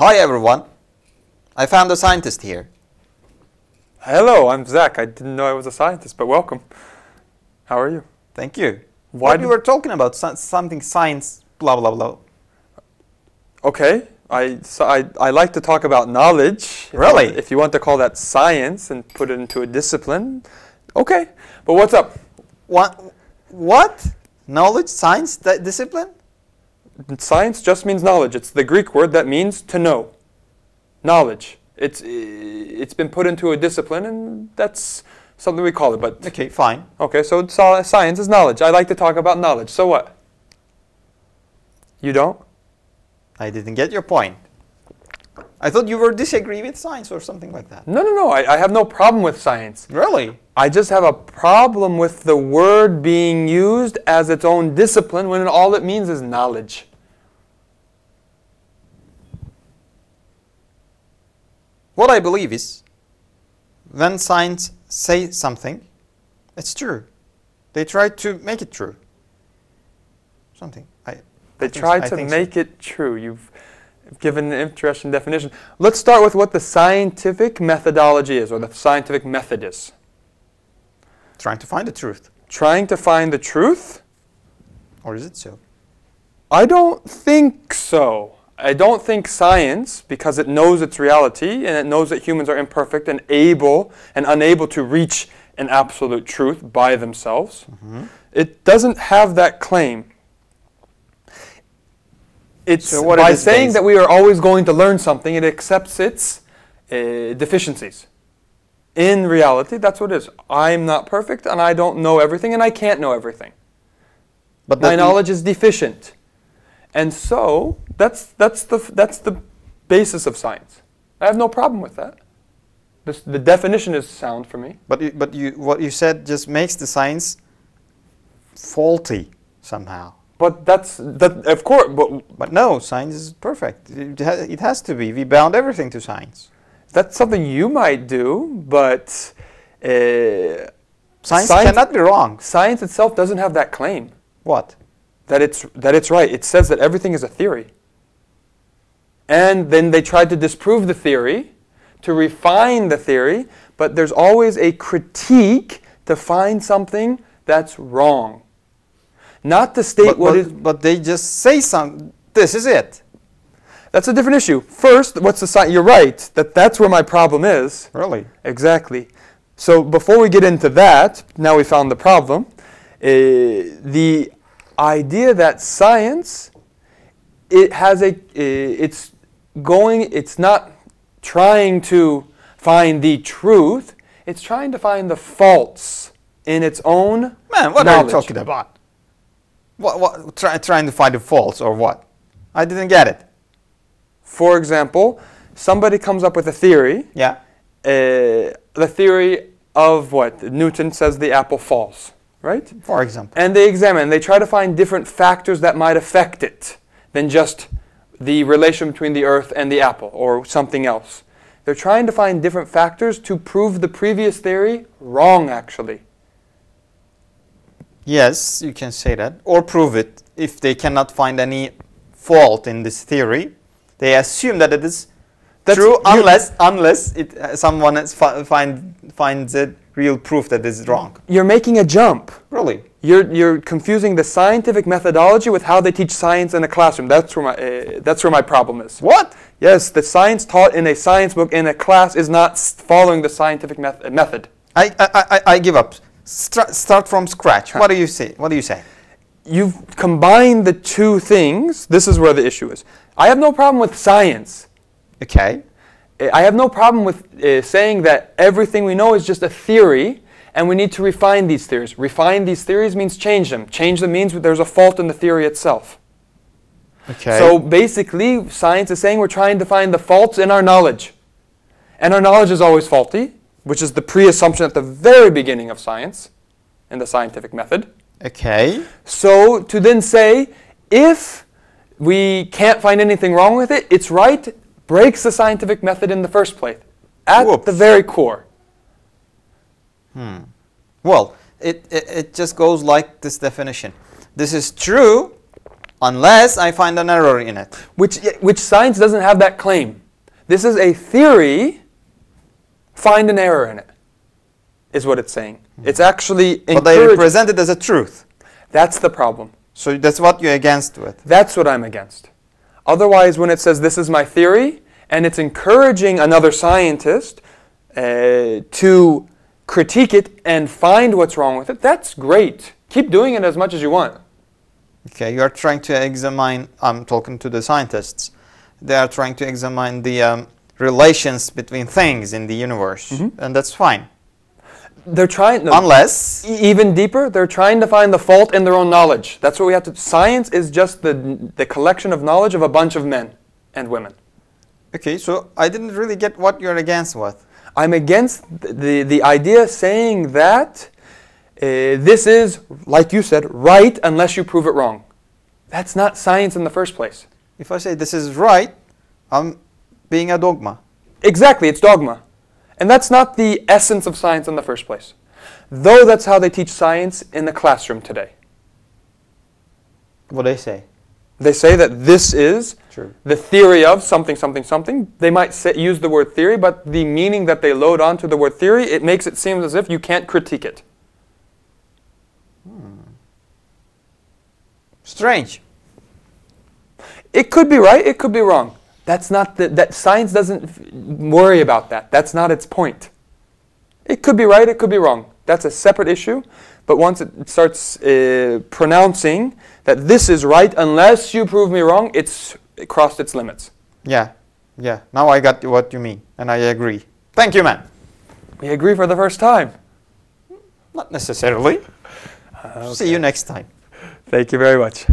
Hi everyone. I found a scientist here. Hello, I'm Zack. I didn't know I was a scientist, but welcome. How are you? Thank you. What we were talking about, something science, blah, blah, blah. Okay. I like to talk about knowledge. Really? If you want to call that science and put it into a discipline, okay. But what's up? What? Knowledge, science, discipline? Science just means knowledge. It's the Greek word that means to know. Knowledge. It's been put into a discipline, and that's something we call it. But okay, fine. Okay, so science is knowledge. I like to talk about knowledge. So what? You don't? I didn't get your point. I thought you were disagreeing with science or something like that. No. I have no problem with science. Really? I just have a problem with the word being used as its own discipline when all it means is knowledge. What I believe is, when science says something, it's true. They try to make it true. Something. They try to make it true. You've given an interesting definition. Let's start with what the scientific methodology is, or the scientific method is. Trying to find the truth. Trying to find the truth? Or is it so? I don't think so. I don't think science, because it knows its reality and it knows that humans are imperfect and able and unable to reach an absolute truth by themselves, it doesn't have that claim. It's so by saying that we are always going to learn something, it accepts its deficiencies. In reality, that's what it is. I'm not perfect, and I don't know everything, and I can't know everything. But my knowledge is deficient. And so, that's the basis of science. I have no problem with that. The definition is sound for me. But what you said just makes the science faulty somehow. But of course. But no, science is perfect. It has to be. We bound everything to science. That's something you might do, but science cannot be wrong. Science itself doesn't have that claim. What? That it's right. It says that everything is a theory. And then they tried to disprove the theory, to refine the theory, but there's always a critique to find something that's wrong. Not to state but they just say this is it. That's a different issue. First, what's the science? You're right, that's where my problem is. Really? Exactly. So before we get into that, now we found the problem, the idea that science, it's not trying to find the truth, it's trying to find the faults in its own what knowledge. are you talking about? Trying to find the faults or what? I didn't get it. For example, somebody comes up with a theory. Yeah. The theory of what? Newton says the apple falls, right? For example. And they try to find different factors that might affect it than just the relation between the earth and the apple or something else. They're trying to find different factors to prove the previous theory wrong, actually. Yes, you can say that. Or prove it. If they cannot find any fault in this theory, they assume that it is true unless someone else finds it real proof that it's wrong. You're making a jump. Really? You're confusing the scientific methodology with how they teach science in a classroom. That's where my problem is. What? Yes, the science taught in a science book in a class is not following the scientific method. I give up. Start from scratch. What do you say? What do you say? You've combined the two things. This is where the issue is. I have no problem with science. Okay. I have no problem with saying that everything we know is just a theory, and we need to refine these theories. Refine these theories means change them. Change them means there's a fault in the theory itself. Okay. So basically, science is saying we're trying to find the faults in our knowledge. And our knowledge is always faulty, which is the pre-assumption at the very beginning of science, in the scientific method. Okay. So to then say, if we can't find anything wrong with it, it's right, breaks the scientific method in the first place, at the very core. Well, it just goes like this definition. This is true unless I find an error in it. Which science doesn't have that claim. This is a theory, find an error in it, is what it's saying. It's actually But they represent it as a truth. That's the problem. So that's what you're against with. That's what I'm against. Otherwise, when it says this is my theory, and it's encouraging another scientist to critique it and find what's wrong with it, that's great. Keep doing it as much as you want. Okay, you are trying to examine, I'm talking to the scientists, they are trying to examine the relations between things in the universe, and that's fine. They're trying, no, unless, even deeper, they're trying to find the fault in their own knowledge. That's what we have to, science is just the collection of knowledge of a bunch of men and women. Okay, so I didn't really get what you're against with. I'm against the idea saying that this is, like you said, right unless you prove it wrong. That's not science in the first place. If I say this is right, I'm being a dogma. Exactly, it's dogma. And that's not the essence of science in the first place. Though that's how they teach science in the classroom today. What do they say? They say that this is True. the theory of something, something, something. They might use the word theory, but the meaning that they load onto the word theory, it makes it seem as if you can't critique it. Strange. It could be right, it could be wrong. That's not that science doesn't worry about that. That's not its point. It could be right, it could be wrong. That's a separate issue. But once it starts pronouncing that this is right unless you prove me wrong, it crossed its limits. Yeah. Now I got what you mean, and I agree. Thank you, man. We agree for the first time. Not necessarily. Okay. See you next time. Thank you very much.